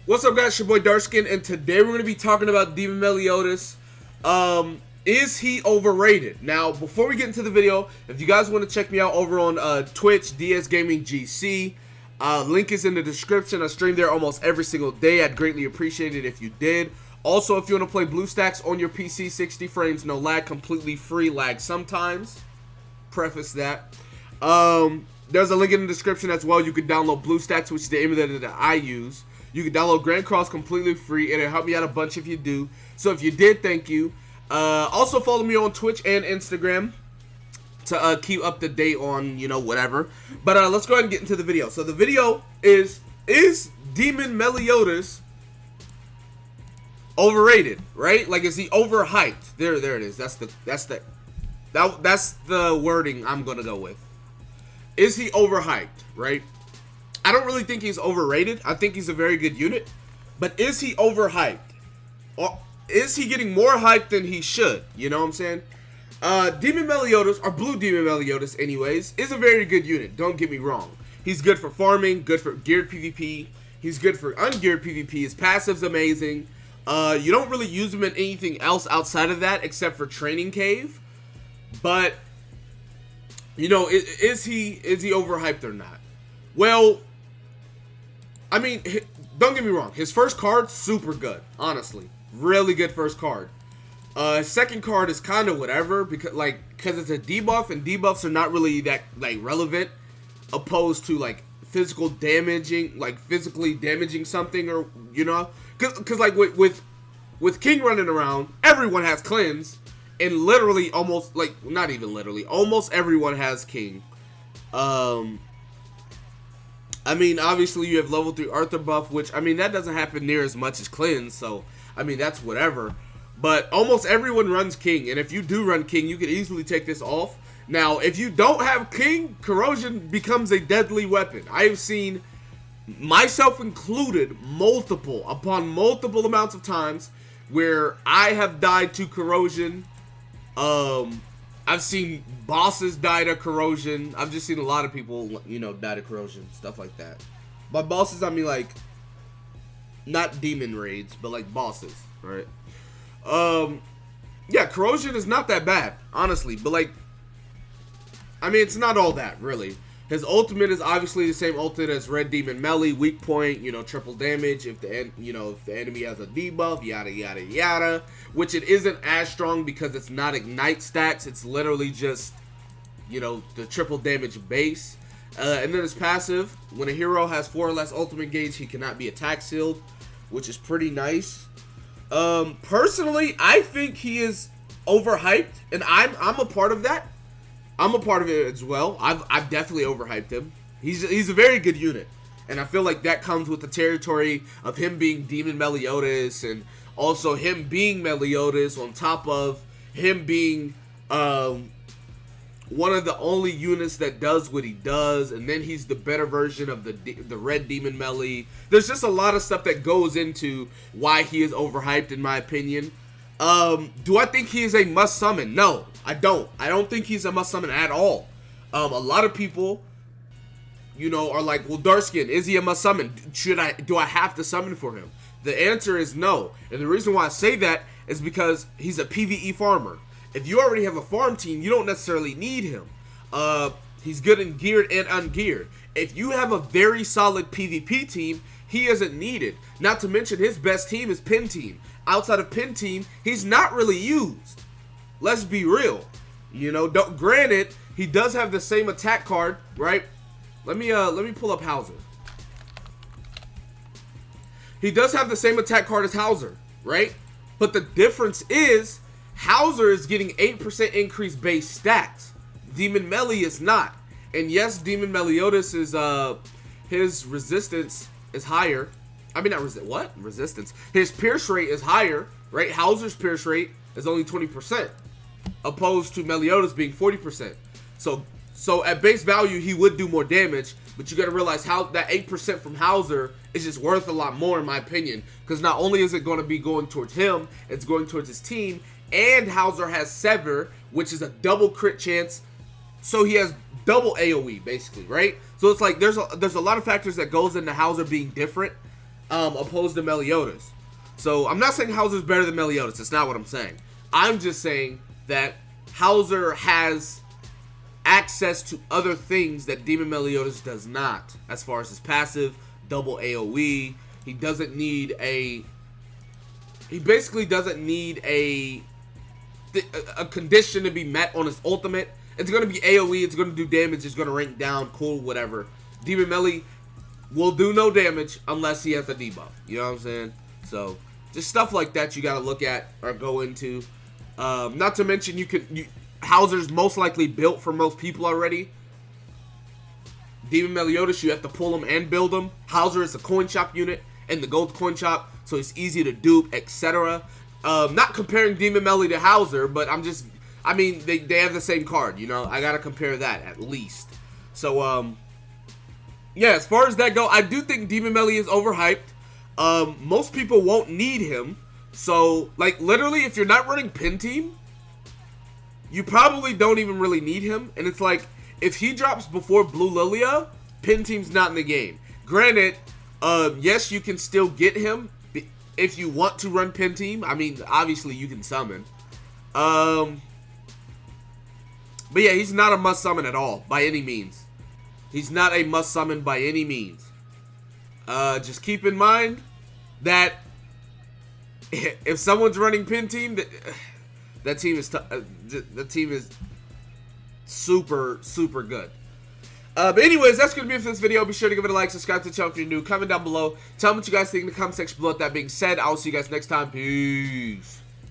What's up, guys? It's your boy Darkskin, and today we're going to be talking about Demon Meliodas. Is he overrated? Now, before we get into the video, if you guys want to check me out over on Twitch, DSGaming GC, link is in the description. I stream there almost every single day. I'd greatly appreciate it if you did. Also, if you want to play BlueStacks on your PC, 60 frames, no lag, completely free, lag sometimes. Preface that. There's a link in the description as well. You can download BlueStacks, which is the emulator that I use. You can download Grand Cross completely free, and it'll help me out a bunch if you do. So if you did, thank you. Also follow me on Twitch and Instagram to keep up to date on, whatever. But let's go ahead and get into the video. So the video is Demon Meliodas overrated, right? Like, is he overhyped? There it is. That's the wording I'm gonna go with. Is he overhyped, right? I don't really think he's overrated. I think he's a very good unit. But is he overhyped? Or is he getting more hype than he should? You know what I'm saying? Demon Meliodas, or Blue Demon Meliodas anyways, is a very good unit. Don't get me wrong. He's good for farming, good for geared PvP. He's good for ungeared PvP. His passive's amazing. You don't really use him in anything else outside of that except for Training Cave. But, is he overhyped or not? Well, I mean, don't get me wrong. His first card, super good. Honestly. Really good first card. His second card is kind of whatever. Because it's a debuff. And debuffs are not really that, relevant. Opposed to, physically damaging something. Or, Because, with King running around, everyone has Cleanse. And literally, almost, not even literally. Almost everyone has King. I mean, obviously you have level 3 Arthur buff, which, that doesn't happen near as much as Cleanse, so, that's whatever. But almost everyone runs King, and if you do run King, you can easily take this off. Now, if you don't have King, Corrosion becomes a deadly weapon. I have seen, myself included, multiple amounts of times where I have died to Corrosion. I've seen bosses die to Corrosion. I've just seen a lot of people, die to Corrosion. Stuff like that. By bosses, I mean, not demon raids, but, bosses, right? Yeah, Corrosion is not that bad, honestly. But, it's not all that, really. His ultimate is obviously the same ultimate as Red Demon Melee. Weak point, triple damage if the enemy has a debuff, yada, yada, yada. Which it isn't as strong because it's not Ignite stacks. It's literally just, the triple damage base. And then his passive, when a hero has 4 or less ultimate gauge, he cannot be attack sealed, which is pretty nice. Personally, I think he is overhyped, and I'm a part of that. I'm a part of it as well. I've definitely overhyped him. He's a very good unit. And I feel like that comes with the territory of him being Demon Meliodas, and also him being Meliodas on top of him being one of the only units that does what he does, and then he's the better version of the Red Demon Melee. There's just a lot of stuff that goes into why he is overhyped, in my opinion. Do I think he is a must summon? No, I don't. I don't think he's a must summon at all. A lot of people, are like, well, Darkskin, is he a must summon? Do I have to summon for him? The answer is no. And the reason why I say that is because he's a PvE farmer. If you already have a farm team, you don't necessarily need him. He's good in geared and ungeared. If you have a very solid PvP team, he isn't needed. Not to mention his best team is Pin Team. Outside of Pin Team, he's not really used. Let's be real. Granted, he does have the same attack card, right? Let me pull up Hauser. He does have the same attack card as Hauser, right? But the difference is Hauser is getting 8% increased base stats. Demon Melee is not. And yes, Demon Meliodas is his resistance is higher. Resistance. His pierce rate is higher, right? Hauser's pierce rate is only 20%, opposed to Meliodas being 40%. So at base value, he would do more damage, but you got to realize how that 8% from Hauser is just worth a lot more, in my opinion, because not only is it going to be going towards him, it's going towards his team, and Hauser has Sever, which is a double crit chance, so he has double AoE, basically, right? So it's like there's a lot of factors that goes into Hauser being different. opposed to Meliodas. So I'm not saying Hauser's better than Meliodas. That's not what I'm saying. I'm just saying that Hauser has access to other things that Demon Meliodas does not. As far as his passive, double AoE, he doesn't need a... He basically doesn't need a condition to be met on his ultimate. It's going to be AoE, it's going to do damage, it's going to rank down, cool, whatever. Demon Melee will do no damage unless he has a debuff. You know what I'm saying? So, just stuff like that you got to look at or go into. Not to mention, Hauser's most likely built for most people already. Demon Meliodas, you have to pull him and build him. Hauser is a coin shop unit and the gold coin shop, so it's easy to dupe, etc. Not comparing Demon Melee to Hauser, but I mean, they have the same card, you know? I gotta compare that, at least. So, yeah, as far as that go, I do think Demon Melee is overhyped. Most people won't need him. So, like, literally, if you're not running Pin Team, you probably don't even really need him. And it's like, if he drops before Blue Lilia, Pin Team's not in the game. Granted, yes, you can still get him if you want to run Pin Team. I mean, obviously, you can summon. But yeah, he's not a must summon at all, by any means. He's not a must summon by any means. Just keep in mind that if someone's running Pin Team, that team is super, super good. But anyways, that's going to be it for this video. Be sure to give it a like, subscribe to the channel if you're new, comment down below. Tell me what you guys think in the comment section below. With that being said, I'll see you guys next time. Peace.